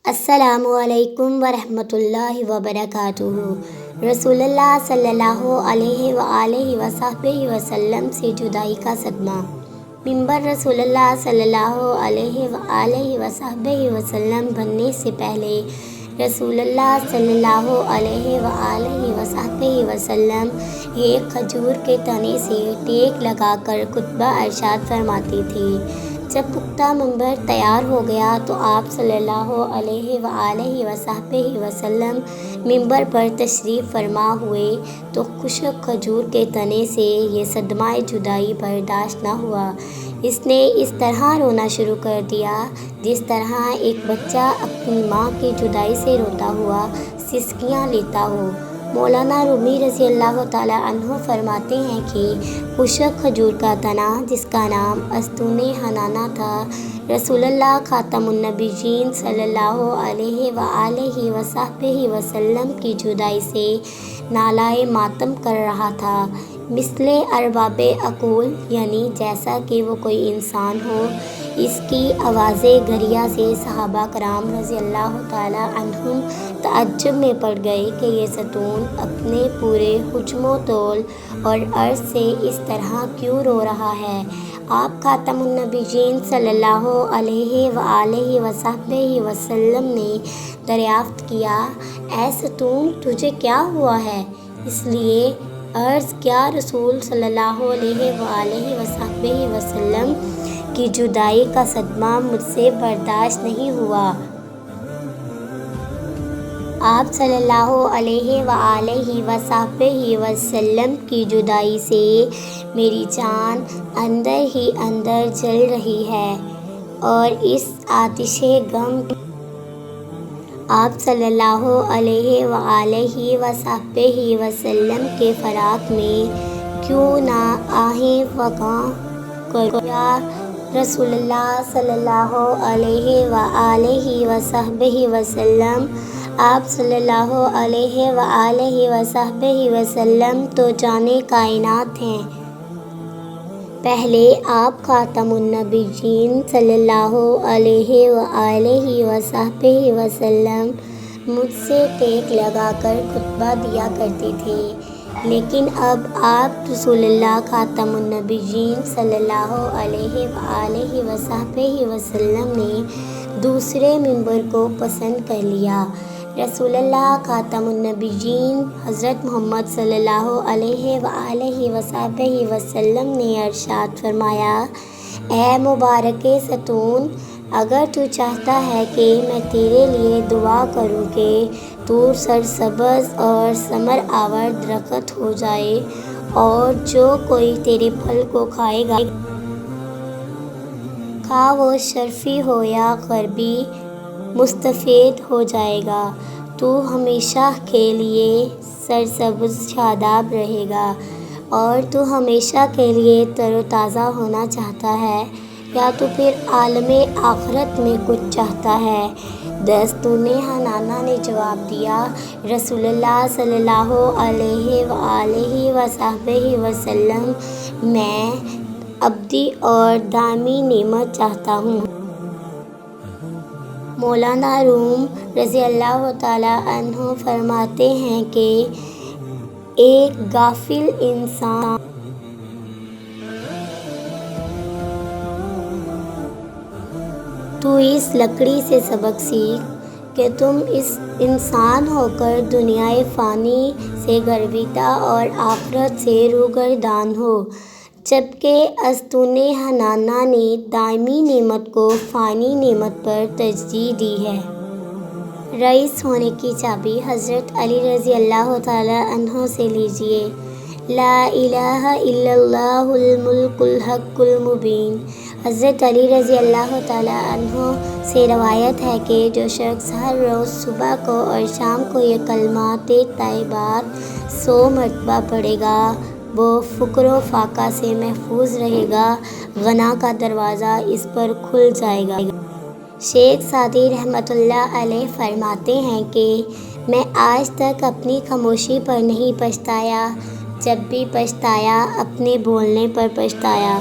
السلام علیکم ورحمۃ اللہ وبرکاتہ۔ رسول اللہ صلی اللہ علیہ وآلہ وصحبہ وسلم سے جدائی کا صدمہ۔ ممبر رسول اللہ صلی اللہ علیہ وآلہ وصحبہ وسلم بننے سے پہلے رسول اللہ صلی اللہ علیہ وآلہ وصحبہ وسلم ایک کھجور کے تنے سے ٹیک لگا کر خطبہ ارشاد فرماتے تھے۔ جب پختہ ممبر تیار ہو گیا تو آپ صلی اللہ علیہ وآلہ وصحبہ وسلم ممبر پر تشریف فرما ہوئے تو خشک کھجور کے تنے سے یہ صدمہ جدائی برداشت نہ ہوا۔ اس نے اس طرح رونا شروع کر دیا جس طرح ایک بچہ اپنی ماں کی جدائی سے روتا ہوا سسکیاں لیتا ہو۔ مولانا رومی رضی اللہ تعالیٰ عنہ فرماتے ہیں کہ خشک کھجور کا تنا جس کا نام استون حنانہ تھا، رسول اللہ خاتم النبیین صلی اللہ علیہ وآلہ وصحبہ وسلم کی جدائی سے نالائے ماتم کر رہا تھا۔ مثل ارباب عقول، یعنی جیسا کہ وہ کوئی انسان ہو۔ اس کی آواز گریہ سے صحابہ کرام رضی اللہ تعالیٰ عنہم تعجب میں پڑ گئے کہ یہ ستون اپنے پورے حجم و طول اور عرض سے اس طرح کیوں رو رہا ہے۔ آپ خاتم النبیین صلی اللہ علیہ وآلہ وصحبہ وسلم نے دریافت کیا، اے ستون تجھے کیا ہوا ہے؟ اس لیے عرض کیا، رسول صلی اللہ علیہ وآلہ وصحبہ وسلم کی جدائی کا صدمہ مجھ سے برداشت نہیں ہوا۔ آپ صلی اللہ علیہ وآلہ وصحبہ وسلم کی جدائی سے میری جان اندر ہی اندر جل رہی ہے اور اس آتش غم آپ صلی اللہ علیہ وآلہ وصحبہ وسلم کے فراق میں کیوں نہ آہیں فغاں کروں۔ یا رسول اللہ صلی اللہ علیہ وآلہ وصحبہ وسلم، آپ صلی اللہ علیہ وآلہ وصحبہ وسلم تو جانے کائنات ہیں۔ پہلے آپ خاتم النبیین صلی اللہ علیہ وآلہ وصحبہ وسلم مجھ سے ٹیک لگا کر خطبہ دیا کرتے تھے، لیکن اب آپ رسول اللہ خاتم النبیین صلی اللہ علیہ وآلہ وصحبہ وسلم نے دوسرے ممبر کو پسند کر لیا۔ رسول اللہ خاتم النبیین حضرت محمد صلی اللہ علیہ وآلہ وصحبہ وسلم نے ارشاد فرمایا، اے مبارک ستون، اگر تو چاہتا ہے کہ میں تیرے لیے دعا کروں کہ تو سرسبز اور ثمر آور درخت ہو جائے اور جو کوئی تیرے پھل کو کھائے گا، خواہ وہ شرقی ہو یا غربی، مستفید ہو جائے گا۔ تو ہمیشہ کے لیے سرسبز شاداب رہے گا۔ اور تو ہمیشہ کے لیے تر و تازہ ہونا چاہتا ہے یا تو پھر عالم آخرت میں کچھ چاہتا ہے؟ استون حنانہ نے جواب دیا، رسول اللہ صلی اللہ علیہ وآلہ وصحبہ وسلم، میں ابدی اور دائمی نعمت چاہتا ہوں۔ مولانا روم رضی اللہ تعالیٰ عنہ فرماتے ہیں کہ ایک غافل انسان تو اس لکڑی سے سبق سیکھ کہ تم اس انسان ہو کر دنیائے فانی سے گرویدہ اور آخرت سے روگردان ہو، جبکہ استون حنانہ نے دائمی نعمت کو فانی نعمت پر ترجیح دی ہے۔ رئیس ہونے کی چابی حضرت علی رضی اللہ تعالیٰ عنہ سے لیجیے۔ لا الہ الا اللہ الملک الحق المبین۔ حضرت علی رضی اللہ تعالیٰ عنہ سے روایت ہے کہ جو شخص ہر روز صبح کو اور شام کو یہ کلمات طیبات 100 مرتبہ پڑھے گا، وہ فقر و فاقہ سے محفوظ رہے گا، غنا کا دروازہ اس پر کھل جائے گا۔ شیخ سعدی رحمۃ اللہ علیہ فرماتے ہیں کہ میں آج تک اپنی خاموشی پر نہیں پچھتایا، جب بھی پچھتایا اپنے بولنے پر پچھتایا۔